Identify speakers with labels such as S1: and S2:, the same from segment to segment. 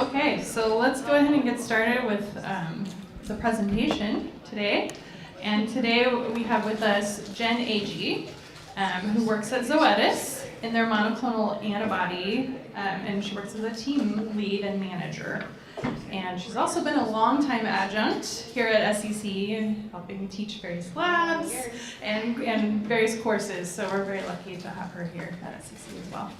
S1: Okay, so let's go ahead and get started with the presentation today. And today we have with us Jen Agee, who works at Zoetis in their monoclonal antibody, and she works as a team lead and manager. And she's also been a longtime adjunct here at SEC, helping teach various labs and various courses. So we're very lucky to have her here at SEC as well.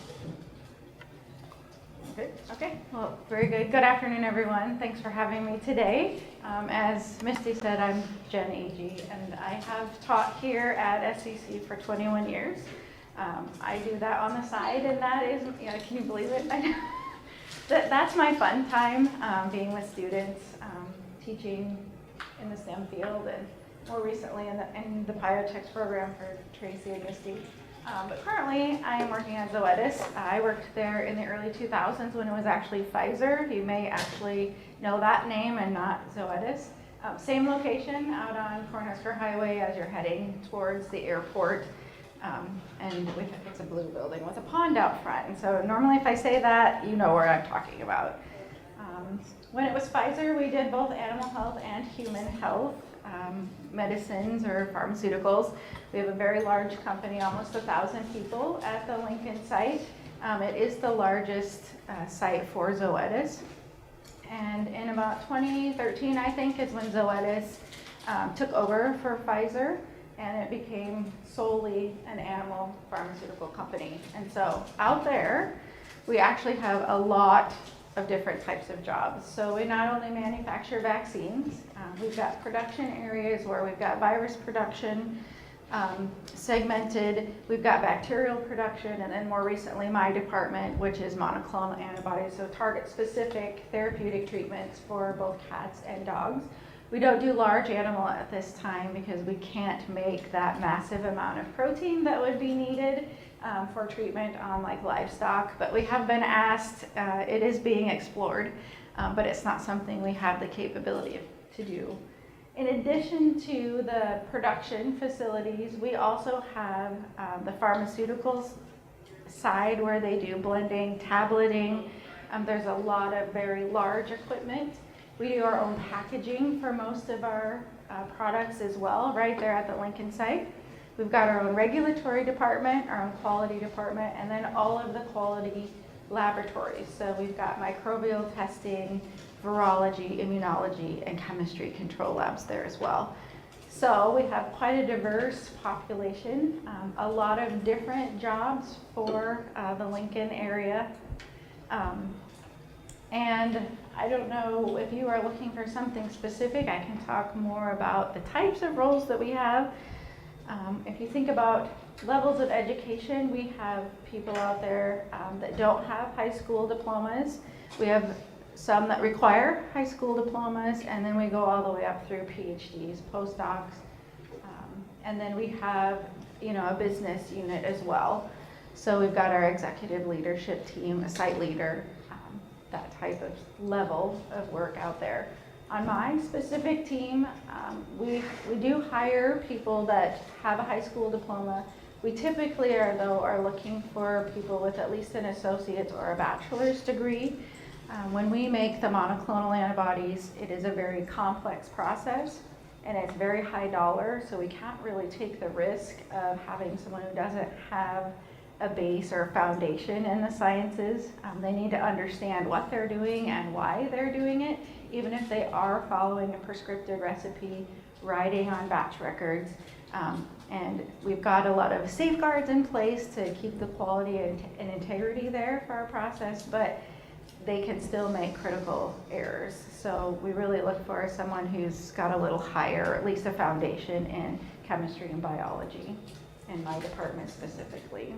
S2: Good. Okay. Well, very good. Good afternoon, everyone. Thanks for having me today. As Misty said, I'm Jen Agee, and I have taught here at SEC for 21 years. I do that on the side, and that is, can you believe it? I know. That's my fun time, being with students, teaching in the STEM field, and more recently in the biotech program for Tracy and Misty. But currently, I am working at Zoetis. I worked there in the early 2000s when it was actually Pfizer. You may actually know that name and not Zoetis. Same location out on Cornhusker Highway as you're heading towards the airport. And it's a blue building with a pond out front. And so normally if I say that, you know where I'm talking about. When it was Pfizer, we did both animal health and human health. Medicines or pharmaceuticals. We have a very large company, almost 1,000 people at the Lincoln site. It is the largest site for Zoetis. And in about 2013, I think, is when Zoetis took over for Pfizer, and it became solely an animal pharmaceutical company. And so out there, we actually have a lot of different types of jobs. So we not only manufacture vaccines, we've got production areas where we've got virus production, segmented, we've got bacterial production, and then more recently my department, which is monoclonal antibodies, so target specific therapeutic treatments for both cats and dogs. We don't do large animal at this time because we can't make that massive amount of protein that would be needed for treatment on like livestock, but we have been asked, it is being explored, but it's not something we have the capability to do. In addition to the production facilities, we also have the pharmaceuticals side where they do blending, tableting. There's a lot of very large equipment. We do our own packaging for most of our products as well, right there at the Lincoln site. We've got our own regulatory department, our own quality department, and then all of the quality laboratories. So we've got microbial testing, virology, immunology, and chemistry control labs there as well. So we have quite a diverse population, a lot of different jobs for the Lincoln area. And I don't know if you are looking for something specific, I can talk more about the types of roles that we have. If you think about levels of education, we have people out there that don't have high school diplomas. We have some that require high school diplomas, and then we go all the way up through PhDs, postdocs, and then we have, a business unit as well. So we've got our executive leadership team, a site leader, that type of level of work out there. On my specific team, we do hire people that have a high school diploma. We typically are looking for people with at least an associate's or a bachelor's degree. When we make the monoclonal antibodies, it is a very complex process and it's very high dollar, so we can't really take the risk of having someone who doesn't have a base or foundation in the sciences. They need to understand what they're doing and why they're doing it, even if they are following a prescriptive recipe, writing on batch records. And we've got a lot of safeguards in place to keep the quality and integrity there for our process, but they can still make critical errors. So we really look for someone who's got a little higher, at least a foundation in chemistry and biology, in my department specifically.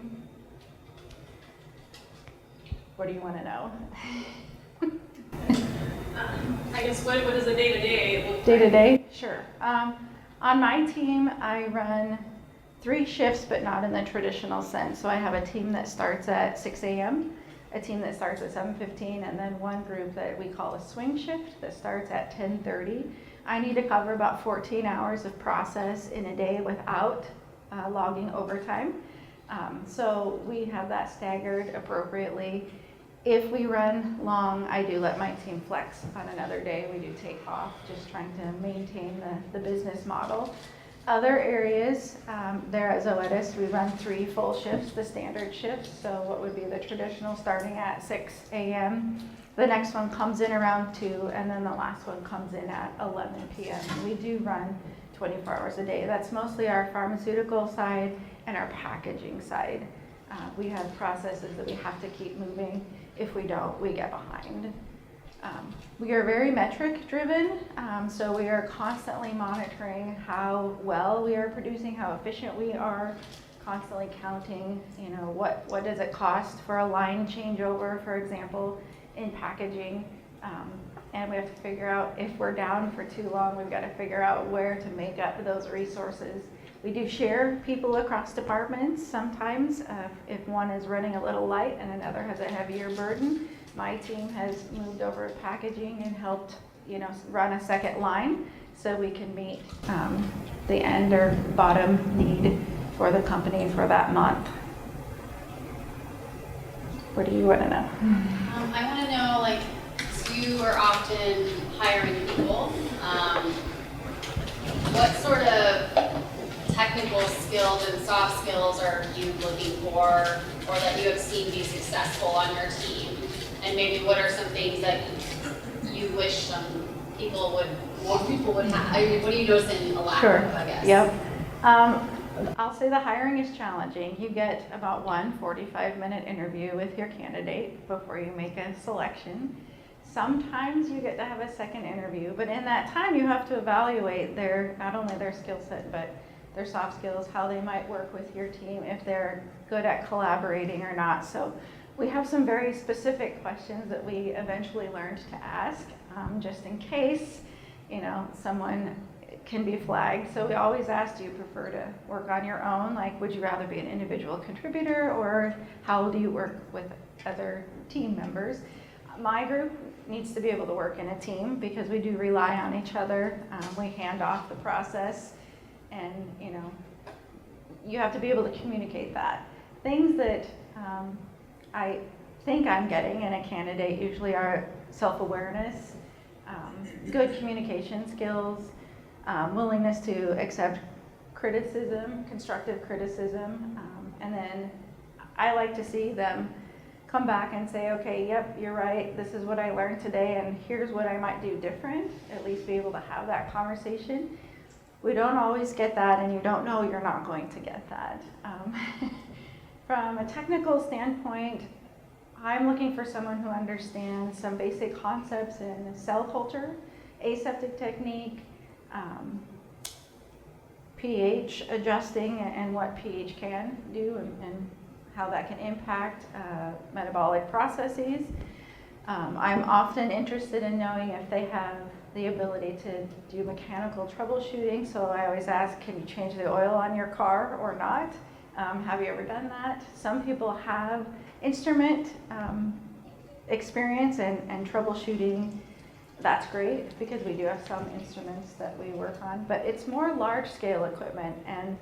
S2: What do you want to know?
S1: I guess what is the day-to-day look like?
S2: Day-to-day? Sure. On my team, I run 3 shifts, but not in the traditional sense. So I have a team that starts at 6 a.m., a team that starts at 7:15, and then one group that we call a swing shift that starts at 10:30. I need to cover about 14 hours of process in a day without logging overtime. So we have that staggered appropriately. If we run long, I do let my team flex on another day. We do take off, just trying to maintain the business model. Other areas, there at Zoetis, we run 3 full shifts, the standard shifts. So what would be the traditional starting at 6 a.m. The next one comes in around 2, and then the last one comes in at 11 p.m. We do run 24 hours a day. That's mostly our pharmaceutical side and our packaging side. We have processes that we have to keep moving. If we don't, we get behind. We are very metric driven, so we are constantly monitoring how well we are producing, how efficient we are, constantly counting, what does it cost for a line changeover, for example, in packaging. And we have to figure out if we're down for too long, we've got to figure out where to make up those resources. We do share people across departments sometimes. If one is running a little light and another has a heavier burden, my team has moved over to packaging and helped, run a second line so we can meet the end or bottom need for the company for that month. What do you want to know?
S3: I want to know, so you are often hiring people. What sort of technical skills and soft skills are you looking for, or that you have seen be successful on your team? And maybe what are some things that you wish more people would have? I mean, what do you notice in a lack of, I guess?
S2: Yep. I'll say the hiring is challenging. You get about one 45-minute interview with your candidate before you make a selection. Sometimes you get to have a second interview, but in that time you have to evaluate not only their skill set, but their soft skills, how they might work with your team, if they're good at collaborating or not. So we have some very specific questions that we eventually learned to ask, just in case, someone can be flagged. So we always ask, do you prefer to work on your own? Would you rather be an individual contributor, or how do you work with other team members? My group needs to be able to work in a team because we do rely on each other. We hand off the process, and you have to be able to communicate that. Things that I think I'm getting in a candidate usually are self-awareness, good communication skills, willingness to accept criticism, constructive criticism, and then I like to see them come back and say, okay, yep, you're right, this is what I learned today, and here's what I might do different, at least be able to have that conversation. We don't always get that, and you don't know you're not going to get that. From a technical standpoint, I'm looking for someone who understands some basic concepts in cell culture, aseptic technique, pH adjusting and what pH can do and how that can impact metabolic processes. I'm often interested in knowing if they have the ability to do mechanical troubleshooting. So I always ask, can you change the oil on your car or not? Have you ever done that? Some people have instrument experience and troubleshooting. That's great because we do have some instruments that we work on, but it's more large scale equipment. And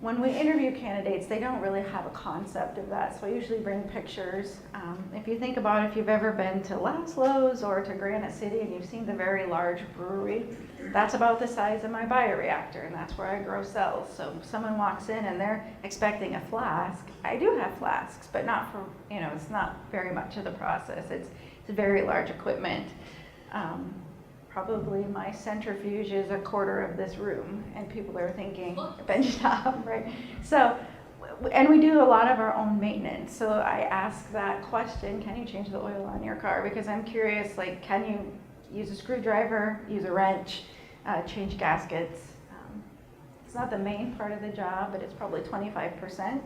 S2: when we interview candidates, they don't really have a concept of that. So I usually bring pictures. If you think about if you've ever been to Laszlo's or to Granite City and you've seen the very large brewery, that's about the size of my bioreactor, and that's where I grow cells. So if someone walks in and they're expecting a flask, I do have flasks, but not for, it's not very much of the process. It's very large equipment. Probably my centrifuge is a quarter of this room, and people are thinking benchtop, right? So, and we do a lot of our own maintenance. So I ask that question, can you change the oil on your car? Because I'm curious, can you use a screwdriver, use a wrench, change gaskets? It's not the main part of the job, but it's probably 25%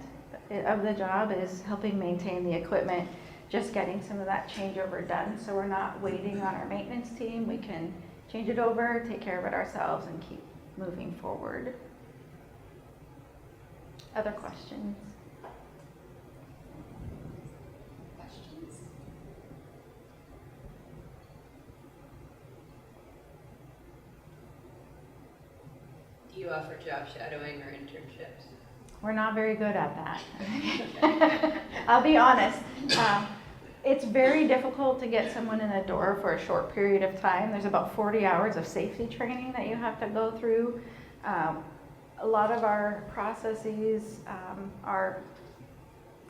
S2: of the job is helping maintain the equipment, just getting some of that changeover done. So we're not waiting on our maintenance team. We can change it over, take care of it ourselves, and keep moving forward. Other questions?
S3: Questions?
S4: Do you offer job shadowing or internships?
S2: We're not very good at that. I'll be honest. It's very difficult to get someone in the door for a short period of time. There's about 40 hours of safety training that you have to go through. A lot of our processes are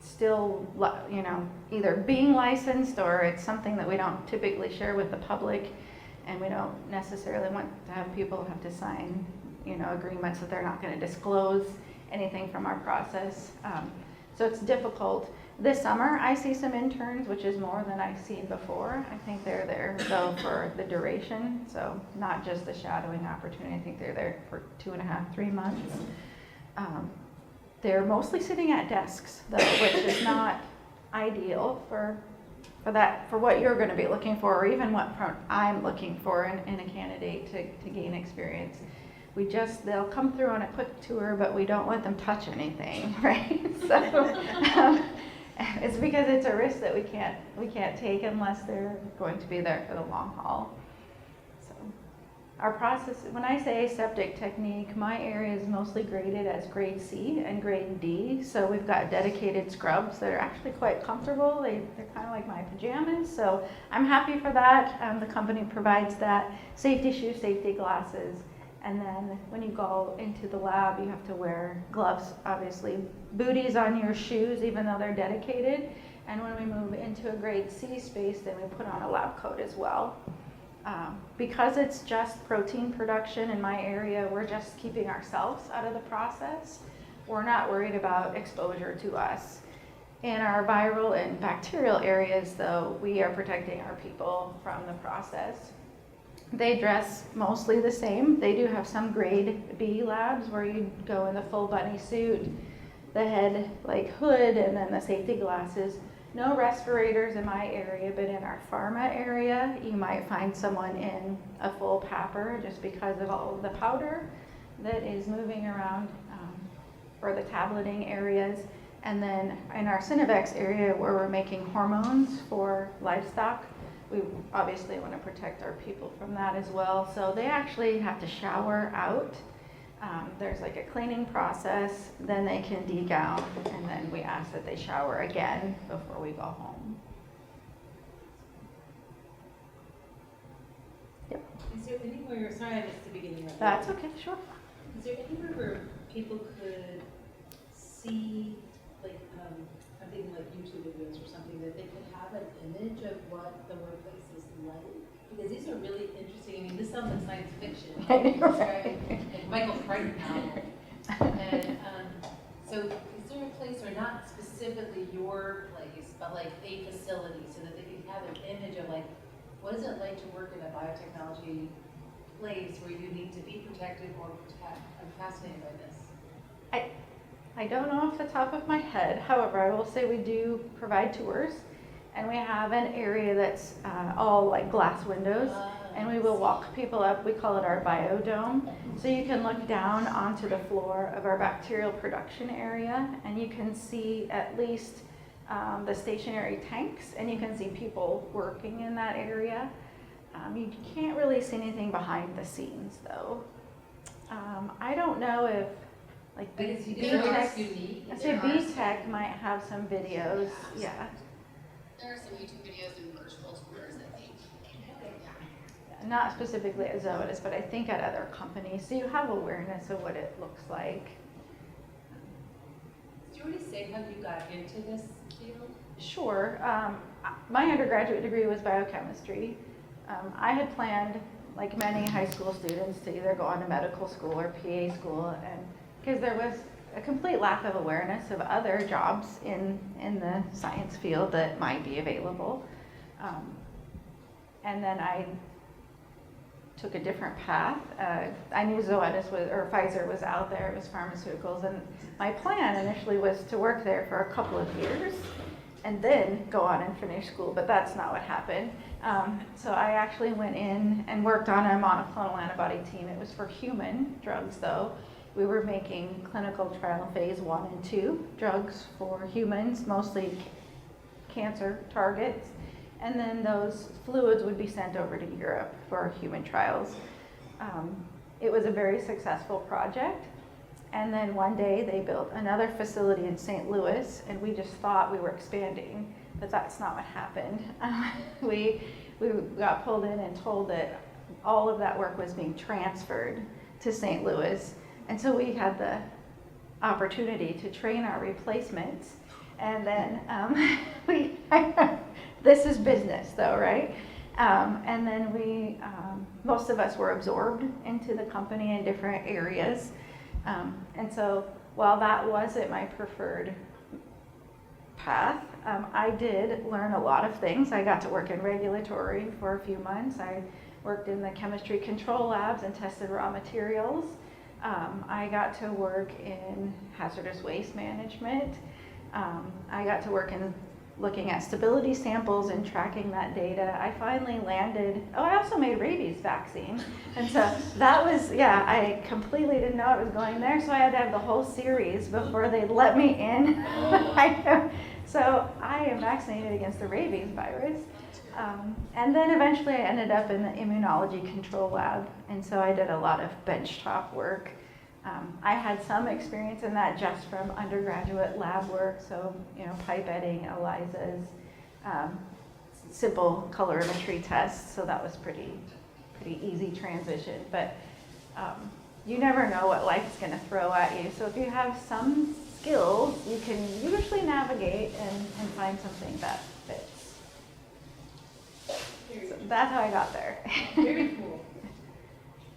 S2: still, either being licensed, or it's something that we don't typically share with the public, and we don't necessarily want to have people have to sign, agreements that they're not going to disclose anything from our process. So it's difficult. This summer, I see some interns, which is more than I've seen before. I think they're there, though, for the duration, so not just the shadowing opportunity. I think they're there for 2.5, 3 months. They're mostly sitting at desks, though, which is not ideal for what you're going to be looking for, or even what I'm looking for in a candidate to gain experience. They'll come through on a quick tour, but we don't let them touch anything, right? So it's because it's a risk that we can't take unless they're going to be there for the long haul. So our process, when I say aseptic technique, my area is mostly graded as grade C and grade D. So we've got dedicated scrubs that are actually quite comfortable. They're kind of like my pajamas. So I'm happy for that. The company provides that. Safety shoes, safety glasses. And then when you go into the lab, you have to wear gloves, obviously, booties on your shoes, even though they're dedicated. And when we move into a grade C space, then we put on a lab coat as well. Because it's just protein production in my area, we're just keeping ourselves out of the process. We're not worried about exposure to us. In our viral and bacterial areas, though, we are protecting our people from the process. They dress mostly the same. They do have some grade B labs where you go in the full bunny suit, the head hood, and then the safety glasses. No respirators in my area, but in our pharma area, you might find someone in a full PAPR just because of all of the powder that is moving around for the tableting areas. And then in our Synovex area, where we're making hormones for livestock, we obviously want to protect our people from that as well. So they actually have to shower out. There's a cleaning process, then they can degown, and then we ask that they shower again before we go home. Yep.
S5: Is there anywhere, sorry I missed the beginning of that.
S2: That's okay, sure.
S5: Is there anywhere where people could see, something like YouTube videos or something, that they could have an image of what the workplace is like? Because these are really interesting. I mean, this sounds like science fiction. Like Michael Crichton novel. And so is there a place, or not specifically your place, but a facility, so that they can have an image of what is it like to work in a biotechnology place where you need to be protected or protect? I'm fascinated by this.
S2: I don't know off the top of my head. However, I will say we do provide tours, and we have an area that's all glass windows, and we will walk people up. We call it our biodome. So you can look down onto the floor of our bacterial production area, and you can see at least the stationary tanks, and you can see people working in that area. You can't really see anything behind the scenes, though. I don't know if
S5: unique.
S2: I say B-Tech might have some videos, yeah.
S3: There are some YouTube videos and virtual tours, I think. Yeah.
S2: Not specifically at Zoetis, but I think at other companies, so you have awareness of what it looks like.
S5: Did you already say how you got into this field?
S2: Sure. My undergraduate degree was biochemistry. I had planned, like many high school students, to either go on to medical school or PA school, and because there was a complete lack of awareness of other jobs in the science field that might be available. And then I took a different path. I knew Zoetis or Pfizer was out there, it was pharmaceuticals, and my plan initially was to work there for a couple of years and then go on and finish school, but that's not what happened. So I actually went in and worked on a monoclonal antibody team. It was for human drugs, though. We were making clinical trial phase 1 and 2 drugs for humans, mostly cancer targets. And then those fluids would be sent over to Europe for human trials. It was a very successful project. And then one day they built another facility in St. Louis, and we just thought we were expanding. but that's not what happened. We got pulled in and told that all of that work was being transferred to St. Louis. And so we had the opportunity to train our replacements. And then this is business though, right? And then most of us were absorbed into the company in different areas. And so while that wasn't my preferred path, I did learn a lot of things. I got to work in regulatory for a few months. I worked in the chemistry control labs and tested raw materials. I got to work in hazardous waste management. I got to work in looking at stability samples and tracking that data. I finally landed, I also made rabies vaccine. And so that was, I completely didn't know I was going there, so I had to have the whole series before they let me in. So I am vaccinated against the rabies virus. And then eventually I ended up in the immunology control lab, and so I did a lot of benchtop work. I had some experience in that just from undergraduate lab work, so pipetting, ELISAs, simple colorimetry tests, so that was pretty easy transition. But you never know what life's going to throw at you, so if you have some skills, you can usually navigate and find something that fits. So that's how I got there.
S5: Very cool.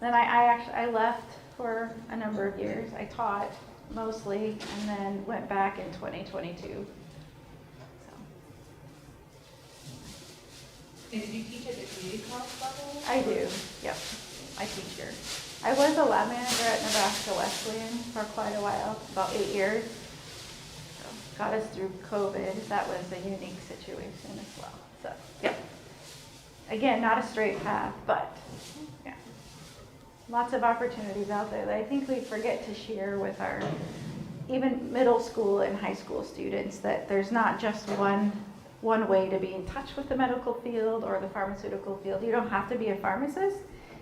S2: Then I left for a number of years. I taught mostly and then went back in 2022. So.
S5: And did you teach at the community college level?
S2: I do, yep. I teach here. I was a lab manager at Nebraska Wesleyan for quite a while, about 8 years. So got us through COVID. That was a unique situation as well. So, yep. Again, not a straight path, but yeah. Lots of opportunities out there that I think we forget to share with our even middle school and high school students, that there's not just one way to be in touch with the medical field or the pharmaceutical field. You don't have to be a pharmacist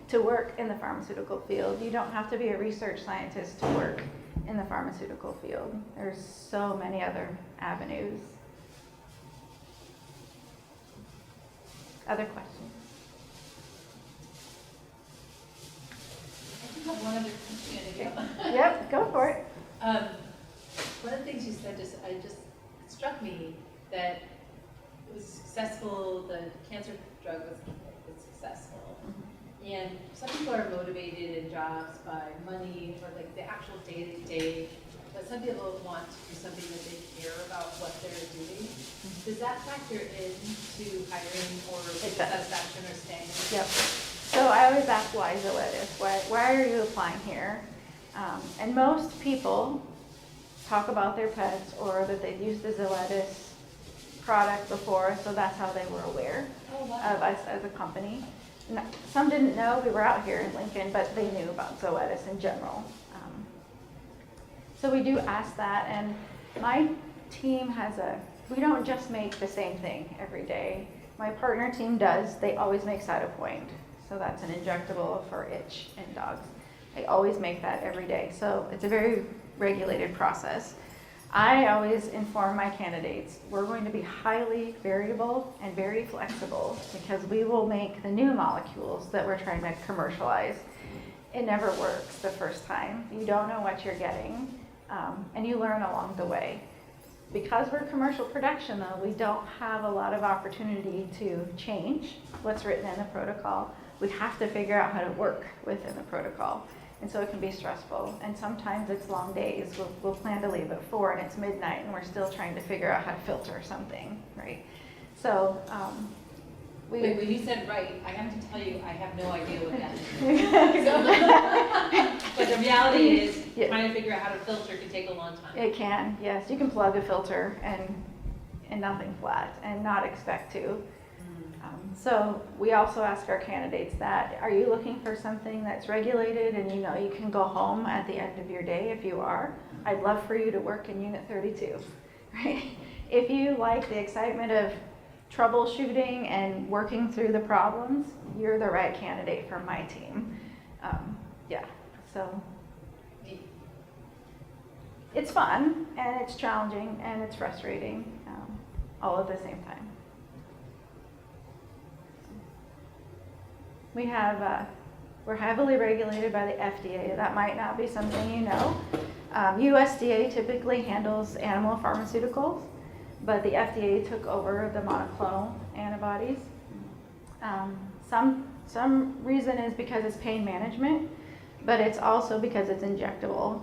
S2: to work in the pharmaceutical field. You don't have to be a research scientist to work in the pharmaceutical field. There's so many other avenues. Other questions?
S5: I have one other question.
S2: Yep, go for it.
S5: One of the things you said just struck me, that it was successful, the cancer drug was successful. Mm-hmm. And some people are motivated in jobs by money or like the actual day-to-day, but some people want to do something that they care about what they're doing. Mm-hmm. Does that factor into hiring or satisfaction or staying?
S2: Yep. So I always ask, why Zoetis? Why are you applying here? And most people talk about their pets or that they've used the Zoetis product before, so that's how they were aware of us as a company. Some didn't know we were out here in Lincoln, but they knew about Zoetis in general. So we do ask that, and my team we don't just make the same thing every day. My partner team does. They always make Cytopoint. So that's an injectable for itch in dogs. I always make that every day. So it's a very regulated process. I always inform my candidates, we're going to be highly variable and very flexible because we will make the new molecules that we're trying to commercialize. It never works the first time. You don't know what you're getting, and you learn along the way. Because we're commercial production though, we don't have a lot of opportunity to change what's written in the protocol. We have to figure out how to work within the protocol. And so it can be stressful. And sometimes it's long days. We'll plan to leave at 4 and it's midnight and we're still trying to figure out how to filter something, right? So
S5: Wait, when you said right, I have to tell you, I have no idea what that is. But the reality is, trying to figure out how to filter can take a long time.
S2: It can, yes. You can plug a filter and nothing flat and not expect to. So we also ask our candidates that, are you looking for something that's regulated and you know you can go home at the end of your day? If you are, I'd love for you to work in Unit 32, right? If you like the excitement of troubleshooting and working through the problems, you're the right candidate for my team. So it's fun and it's challenging and it's frustrating. all at the same time. We have, we're heavily regulated by the FDA. That might not be something you know. USDA typically handles animal pharmaceuticals, but the FDA took over the monoclonal antibodies. Some reason is because it's pain management, but it's also because it's injectable.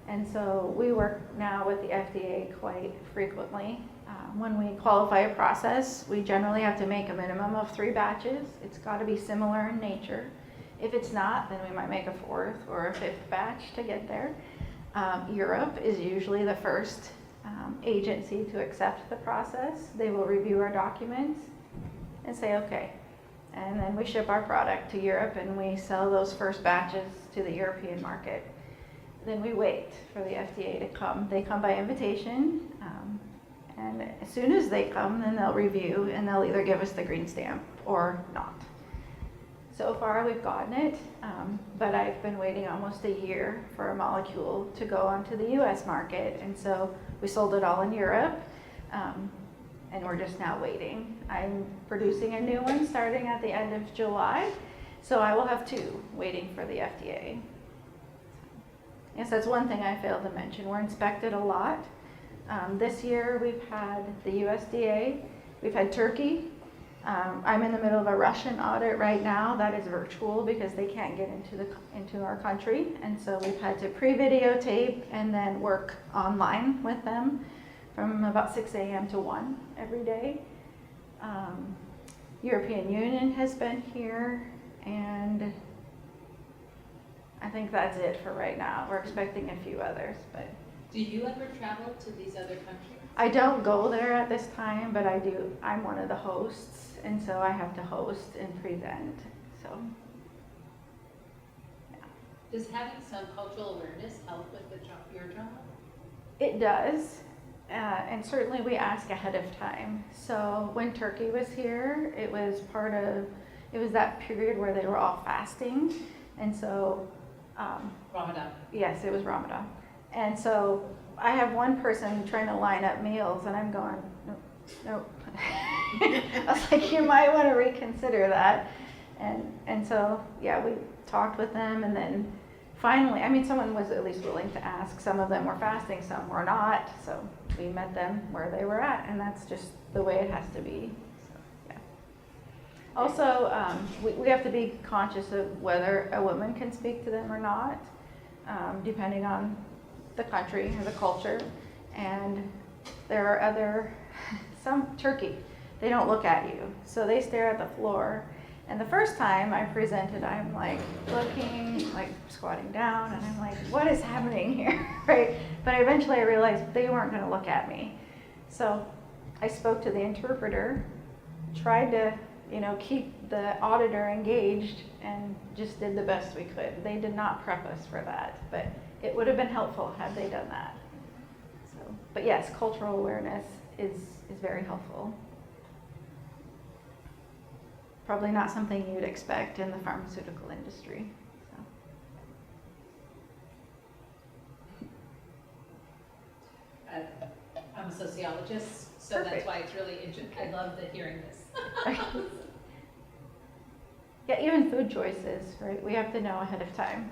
S2: And so we work now with the FDA quite frequently. When we qualify a process, we generally have to make a minimum of 3 batches. It's got to be similar in nature. If it's not, then we might make a 4th or a 5th batch to get there. Europe is usually the first agency to accept the process. They will review our documents and say, okay. And then we ship our product to Europe and we sell those first batches to the European market. Then we wait for the FDA to come. They come by invitation, and as soon as they come, then they'll review and they'll either give us the green stamp or not. So far we've gotten it, but I've been waiting almost a year for a molecule to go onto the US market, and so we sold it all in Europe, and we're just now waiting. I'm producing a new one starting at the end of July, so I will have 2 waiting for the FDA. Yes, that's one thing I failed to mention. We're inspected a lot. This year we've had the USDA, we've had Turkey. I'm in the middle of a Russian audit right now that is virtual because they can't get into our country, and so we've had to pre-videotape and then work online with them from about 6 a.m. to 1 every day. European Union has been here, and I think that's it for right now. We're expecting a few others, but
S5: Do you ever travel to these other countries?
S2: I don't go there at this time, but I do. I'm one of the hosts, and so I have to host and present. So, yeah.
S5: Does having some cultural awareness help with your job?
S2: It does, and certainly we ask ahead of time. So when Turkey was here, it was that period where they were all fasting, and so
S5: Ramadan.
S2: yes, it was Ramadan. And so I have one person trying to line up meals, and I'm going, nope. I was like, you might want to reconsider that. And so, yeah, we talked with them, and then finally, I mean, someone was at least willing to ask. Some of them were fasting, some were not. So we met them where they were at, and that's just the way it has to be. So, yeah. Also, we have to be conscious of whether a woman can speak to them or not, depending on the country or the culture. And there are Turkey, they don't look at you. So they stare at the floor. And the first time I presented, I'm like looking, like squatting down, and I'm like, what is happening here, right? But eventually I realized they weren't gonna look at me. So I spoke to the interpreter, tried to, keep the auditor engaged, and just did the best we could. They did not prep us for that, but it would have been helpful had they done that. So, but yes, cultural awareness is very helpful. Probably not something you'd expect in the pharmaceutical industry. So.
S5: I'm a sociologist, so
S2: Perfect.
S5: that's why it's really interesting. I love hearing this.
S2: Yeah, even food choices, right? We have to know ahead of time.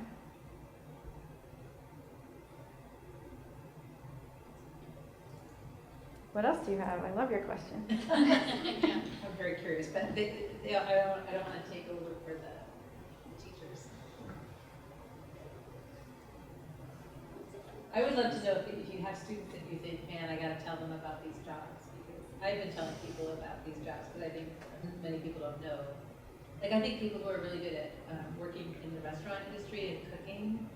S2: What else do you have? I love your question.
S5: I'm very curious, but I don't want to take over for the teachers. I would love to know if you have students that you think, man, I got to tell them about these jobs, because I've been telling people about these jobs, because I think many people don't know. Like, I think people who are really good at working in the restaurant industry and cooking,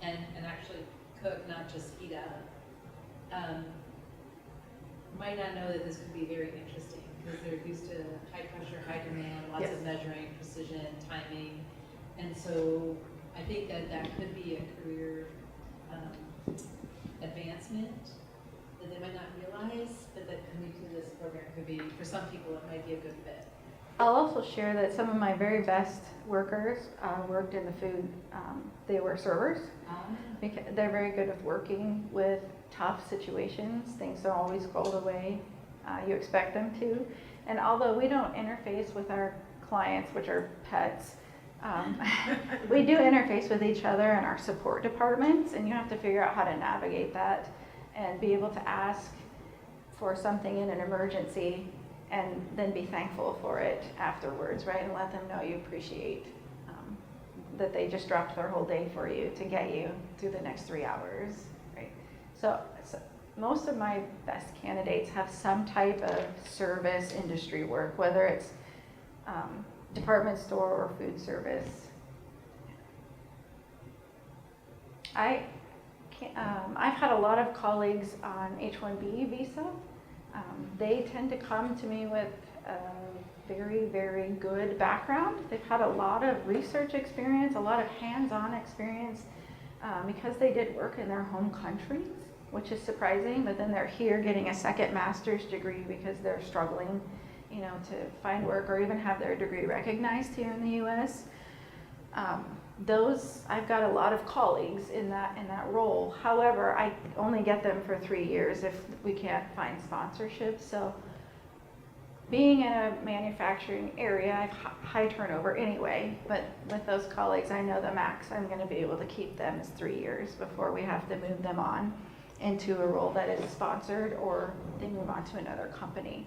S5: and actually cook, not just heat up, might not know that this could be very interesting, because they're used to high pressure, high demand, lots of measuring, precision, timing. And so I think that could be a career advancement that they might not realize, but that coming to this program could be, for some people, it might be a good fit.
S2: I'll also share that some of my very best workers worked in the food. They were servers. Because they're very good at working with tough situations. Things don't always go the way You expect them to. And although we don't interface with our clients, which are pets, we do interface with each other and our support departments, and you have to figure out how to navigate that and be able to ask for something in an emergency and then be thankful for it afterwards, right? And let them know you appreciate that they just dropped their whole day for you to get you through the next 3 hours, right? So most of my best candidates have some type of service industry work, whether it's department store or food service. I've had a lot of colleagues on H-1B visa. They tend to come to me with a very, very good background. They've had a lot of research experience, a lot of hands-on experience because they did work in their home countries, which is surprising, but then they're here getting a second master's degree because they're struggling, you know, to find work or even have their degree recognized here in the US. I've got a lot of colleagues in that role. However, I only get them for 3 years if we can't find sponsorship. So being in a manufacturing area, I have high turnover anyway, but with those colleagues, I know the max I'm going to be able to keep them is 3 years before we have to move them on into a role that is sponsored or they move on to another company.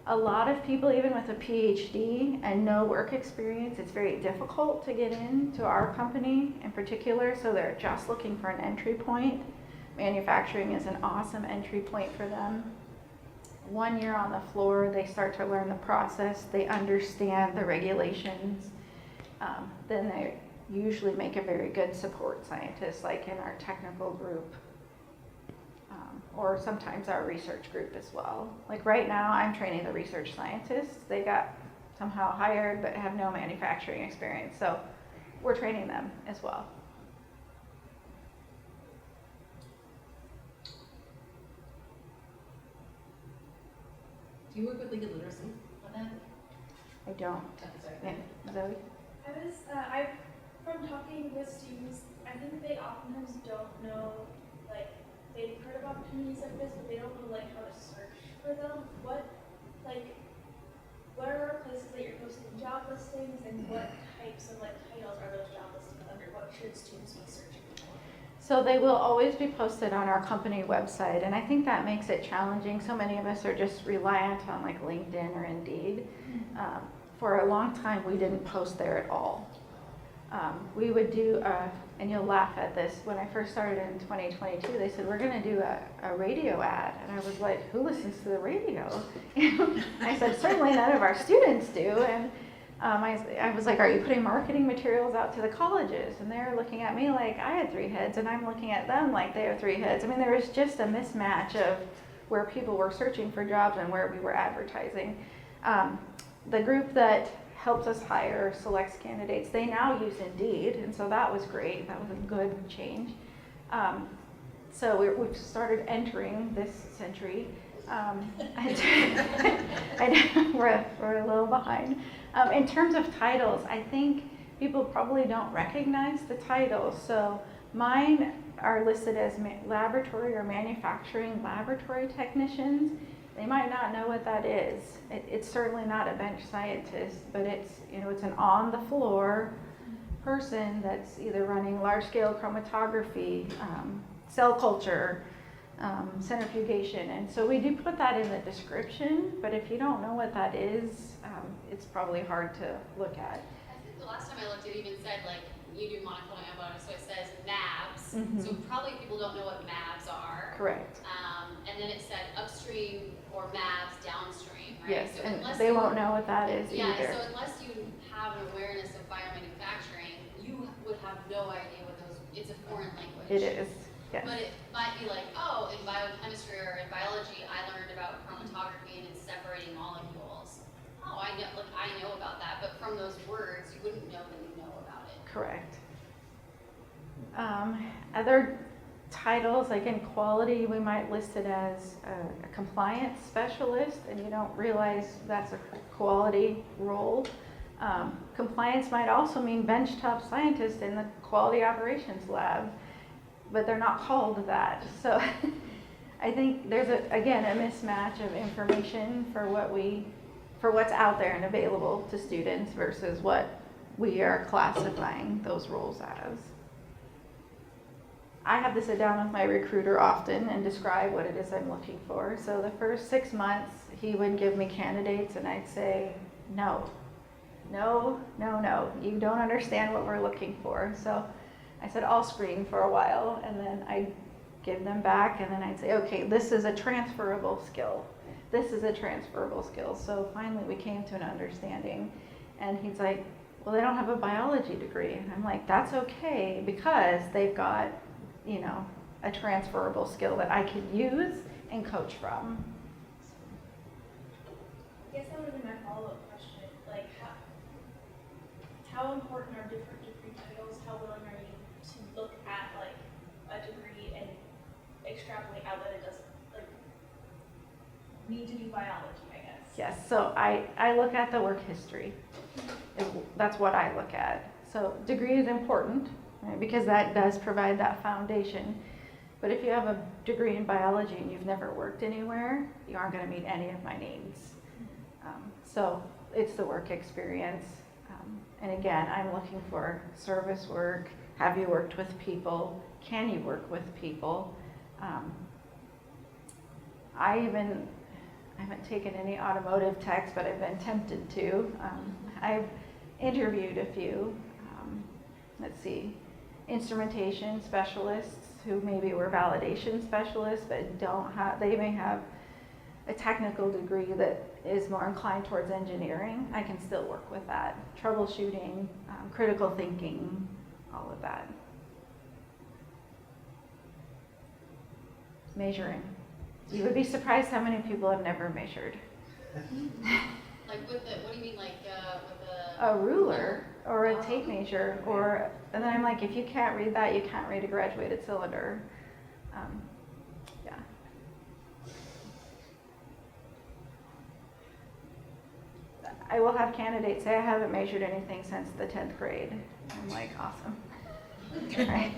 S2: A lot of people, even with a PhD and no work experience, it's very difficult to get into our company in particular, so they're just looking for an entry point. Manufacturing is an awesome entry point for them. 1 year on the floor, they start to learn the process, they understand the regulations, then they usually make a very good support scientist, like in our technical group. Or sometimes our research group as well. Like right now, I'm training the research scientists. They got somehow hired but have no manufacturing experience, so we're training them as well.
S5: Do you work with legal literacy on that?
S2: I don't.
S5: Sorry.
S2: Yeah. Zoe?
S6: From talking with students, I think they oftentimes don't know, like, they've heard of opportunities like this, but they don't know, like, how to search for them. What are places that you're posting job listings, and what types of, like, titles are those job listings under? What should students be searching for?
S2: So they will always be posted on our company website, and I think that makes it challenging. So many of us are just reliant on like LinkedIn or Indeed. For a long time, we didn't post there at all. We would do, and you'll laugh at this, when I first started in 2022, they said, we're gonna do a radio ad. And I was like, who listens to the radio? I said, certainly none of our students do. And I was like, are you putting marketing materials out to the colleges? And they're looking at me like I had 3 heads, and I'm looking at them like they have 3 heads. I mean, there was just a mismatch of where people were searching for jobs and where we were advertising. The group that helps us hire, selects candidates, they now use Indeed, and so that was great. That was a good change. So we've started entering this century. We're a little behind. In terms of titles, I think people probably don't recognize the titles. So mine are listed as laboratory or manufacturing laboratory technicians. They might not know what that is. It's certainly not a bench scientist, but it's an on-the-floor person that's either running large-scale chromatography, cell culture, centrifugation, and so we do put that in the description, but if you don't know what that is, it's probably hard to look at.
S3: I think the last time I looked, it even said like you do monoclonal antibodies, so it says MABs. So probably people don't know what MABs are.
S2: Correct.
S3: And then it said upstream or MABs downstream, right?
S2: Yes,
S3: So
S2: and
S3: unless
S2: they
S3: you-
S2: won't know what that is
S3: Yeah,
S2: either.
S3: so unless you have an awareness of biomanufacturing, you would have no idea what those. It's a foreign language.
S2: It is. Yes.
S3: But it might be like, oh, in biochemistry or in biology, I learned about chromatography and it's separating molecules. Oh, I know about that, but from those words, you wouldn't know that you know about it.
S2: Correct. Other titles, like in quality, we might list it as a compliance specialist, and you don't realize that's a quality role. Compliance might also mean benchtop scientist in the quality operations lab, but they're not called that. So I think there's again a mismatch of information for what's out there and available to students versus what we are classifying those roles as. I have to sit down with my recruiter often and describe what it is I'm looking for. So the first 6 months, he would give me candidates and I'd say, no, you don't understand what we're looking for. So I said, I'll screen for a while, and then I'd give them back, and then I'd say, okay, this is a transferable skill. This is a transferable skill. So finally we came to an understanding, and he's like, well, they don't have a biology degree. And I'm like, that's okay, because they've got, you know, a transferable skill that I can use and coach from.
S6: I guess that would be my follow-up question. Like, how important are different degree titles? How willing are you to look at like a degree and extrapolate out that it doesn't like need to do biology, I guess?
S2: Yes, so I look at the work history. That's what I look at. So degree is important, right, because that does provide that foundation. But if you have a degree in biology and you've never worked anywhere, you aren't going to meet any of my needs. So it's the work experience. And again, I'm looking for service work. Have you worked with people? Can you work with people? I haven't taken any automotive techs, but I've been tempted to. I've interviewed a few, let's see, instrumentation specialists who maybe were validation specialists, but they may have a technical degree that is more inclined towards engineering. I can still work with that. Troubleshooting, critical thinking, all of that. Measuring. You would be surprised how many people have never measured.
S3: Like with the, what do you mean, like with
S2: A ruler or a tape measure, and then I'm like, if you can't read that, you can't read a graduated cylinder. Yeah. I will have candidates say I haven't measured anything since the 10th grade. I'm like, awesome. Right?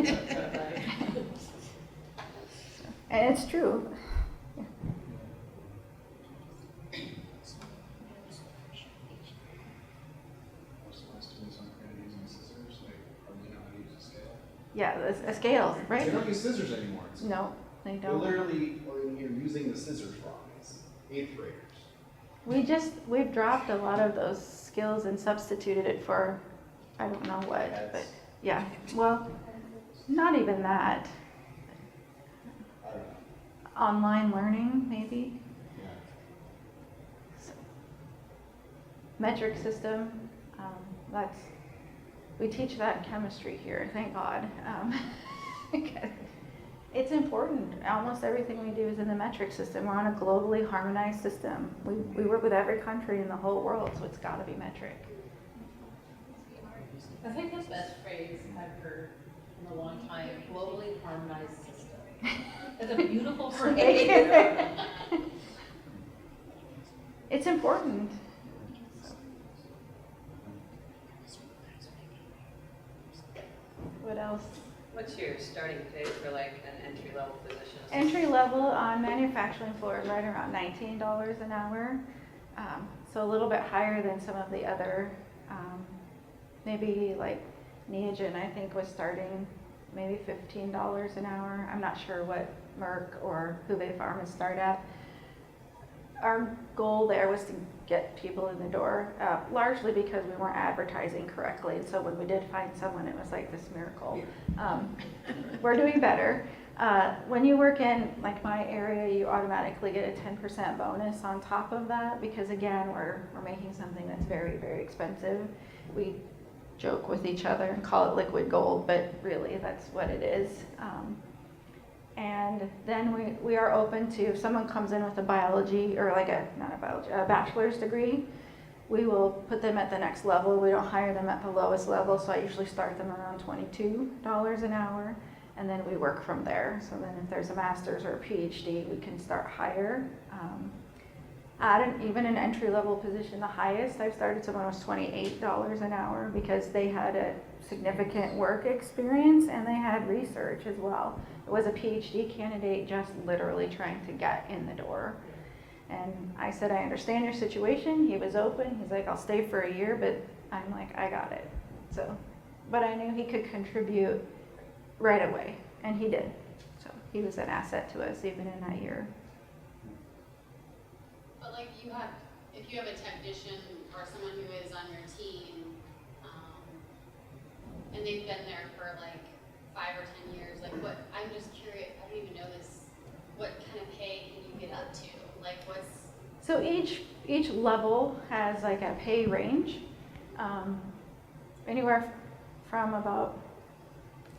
S2: And it's true. Yeah, a scale, right?
S7: They don't use scissors anymore.
S2: No, they
S7: They're
S2: don't.
S7: literally, you're using the scissors wrong. It's 8th graders.
S2: We've dropped a lot of those skills and substituted it for, I don't know what, but yeah. Well, not even that.
S7: I don't know.
S2: Online learning, maybe.
S7: Yeah.
S2: So, metric system, we teach that in chemistry here, thank God. Because it's important. Almost everything we do is in the metric system. We're on a globally harmonized system. We work with every country in the whole world, so it's got to be metric.
S5: I think the best phrase I've heard in a long time, globally harmonized system. That's a beautiful phrase.
S2: It's important. What else?
S4: What's your starting pay for like an entry-level position?
S2: Entry level on manufacturing floor is right around $19 an hour. So a little bit higher than some of the other, maybe like Neogen, I think, was starting maybe $15 an hour. I'm not sure what Merck or Hubei Pharma start at. Our goal there was to get people in the door, largely because we weren't advertising correctly. And so when we did find someone, it was like this miracle. We're doing better. When you work in like my area, you automatically get a 10% bonus on top of that because again, we're making something that's very, very expensive. We joke with each other and call it liquid gold, but really that's what it is. And then we are open to, if someone comes in with a biology or like a bachelor's degree, we will put them at the next level. We don't hire them at the lowest level, so I usually start them around $22 an hour, and then we work from there. So then if there's a master's or a PhD, we can start higher. even an entry-level position, the highest I've started someone was $28 an hour because they had a significant work experience and they had research as well. It was a PhD candidate just literally trying to get in the door. And I said, I understand your situation. He was open. He's like, I'll stay for a year, but I'm like, I got it. So, but I knew he could contribute right away, and he did. So he was an asset to us even in that year.
S3: But like if you have a technician or someone who is on your team, and they've been there for like 5 or 10 years, like what, I'm just curious, I don't even know this, what kind of pay can you get up to? Like what's?
S2: So each level has like a pay range, anywhere from about,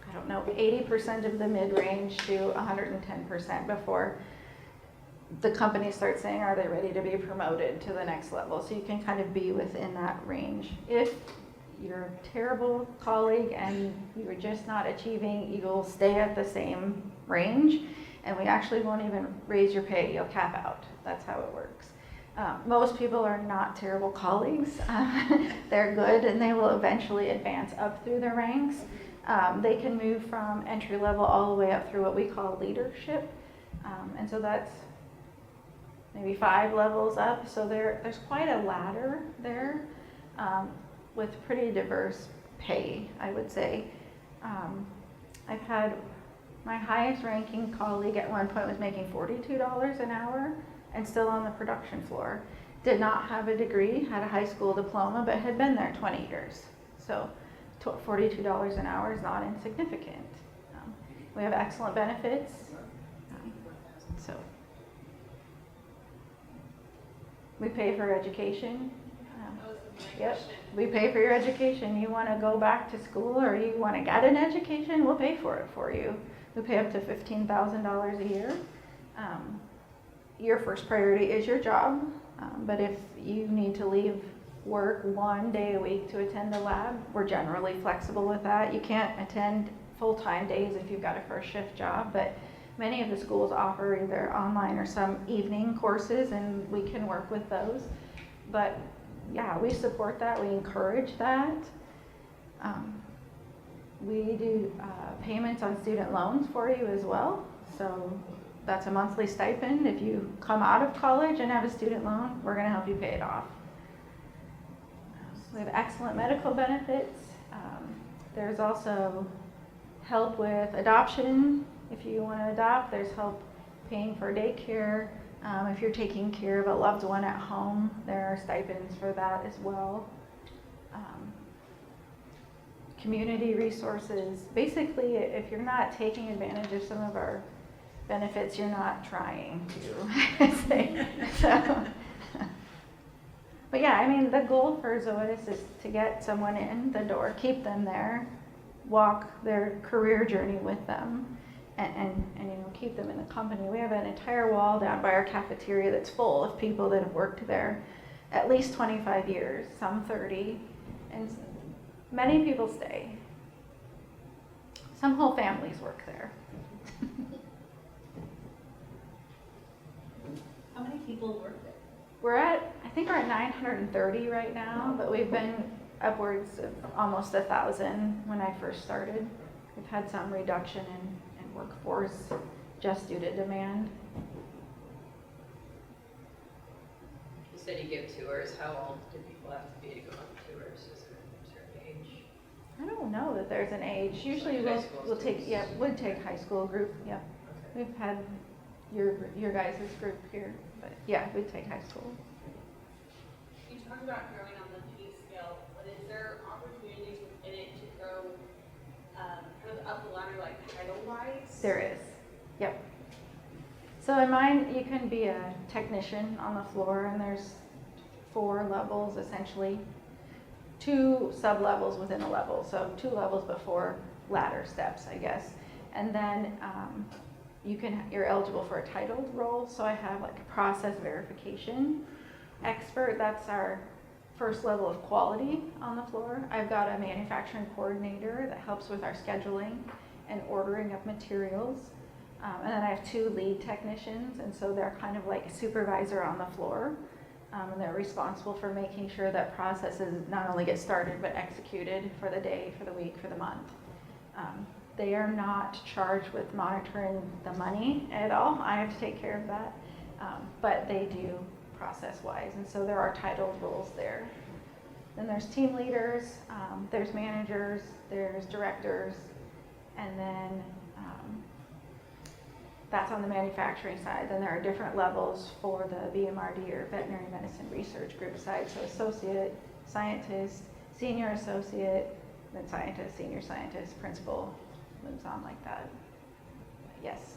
S2: I don't know, 80% of the mid-range to 110% before the company starts saying, are they ready to be promoted to the next level? So you can kind of be within that range. If you're a terrible colleague and you're just not achieving, you'll stay at the same range, and we actually won't even raise your pay, you'll cap out. That's how it works. Most people are not terrible colleagues. They're good, and they will eventually advance up through the ranks. They can move from entry level all the way up through what we call leadership. And so that's maybe 5 levels up. So there's quite a ladder there with pretty diverse pay, I would say. I've had my highest ranking colleague at one point was making $42 an hour and still on the production floor. Did not have a degree, had a high school diploma, but had been there 20 years. So $42 an hour is not insignificant. We have excellent benefits. So we pay for education.
S1: That was my
S2: Yep,
S1: question.
S2: we pay for your education. You want to go back to school or you want to get an education, we'll pay for it for you. We pay up to $15,000 a year. Your first priority is your job, but if you need to leave work 1 day a week to attend the lab, we're generally flexible with that. You can't attend full-time days if you've got a first shift job, but many of the schools offer either online or some evening courses, and we can work with those. But yeah, we support that, we encourage that. We do payments on student loans for you as well. So that's a monthly stipend. If you come out of college and have a student loan, we're gonna help you pay it off. We have excellent medical benefits. There's also help with adoption. If you want to adopt, there's help paying for daycare. If you're taking care of a loved one at home, there are stipends for that as well. Community resources. Basically, if you're not taking advantage of some of our benefits, you're not trying to. So, but yeah, I mean, the goal for Zoetis is to get someone in the door, keep them there, walk their career journey with them, and you know, keep them in the company. We have an entire wall down by our cafeteria that's full of people that have worked there at least 25 years, some 30, and many people stay. Some whole families work there.
S5: How many people work there?
S2: I think we're at 930 right now, but we've been upwards of almost 1,000 when I first started. We've had some reduction in workforce just due to demand.
S4: You said you give tours. How old do people have to be to go on tours? Is there a certain age?
S2: I don't know that there's an age. Usually
S4: High school
S2: we'll take,
S4: students?
S2: yeah, we'll take high school group, yeah.
S4: Okay.
S2: We've had your guys' group here, but yeah, we take high school.
S6: You talk about growing on the pay scale, but is there opportunities within it to grow kind of up the ladder, like title-wise?
S2: There is, yep. So in mine, you can be a technician on the floor, and there's 4 levels essentially. 2 sub-levels within a level, so 2 levels before ladder steps, I guess. And then you're eligible for a titled role, so I have like a process verification expert. That's our first level of quality on the floor. I've got a manufacturing coordinator that helps with our scheduling and ordering of materials. And then I have 2 lead technicians, and so they're kind of like a supervisor on the floor. And they're responsible for making sure that processes not only get started, but executed for the day, for the week, for the month. They are not charged with monitoring the money at all. I have to take care of that. But they do process-wise, and so there are titled roles there. Then there's team leaders, there's managers, there's directors, and then that's on the manufacturing side. Then there are different levels for the BMRD or veterinary medicine research group side. So associate, scientist, senior associate, then scientist, senior scientist, principal, moves on like that. Yes.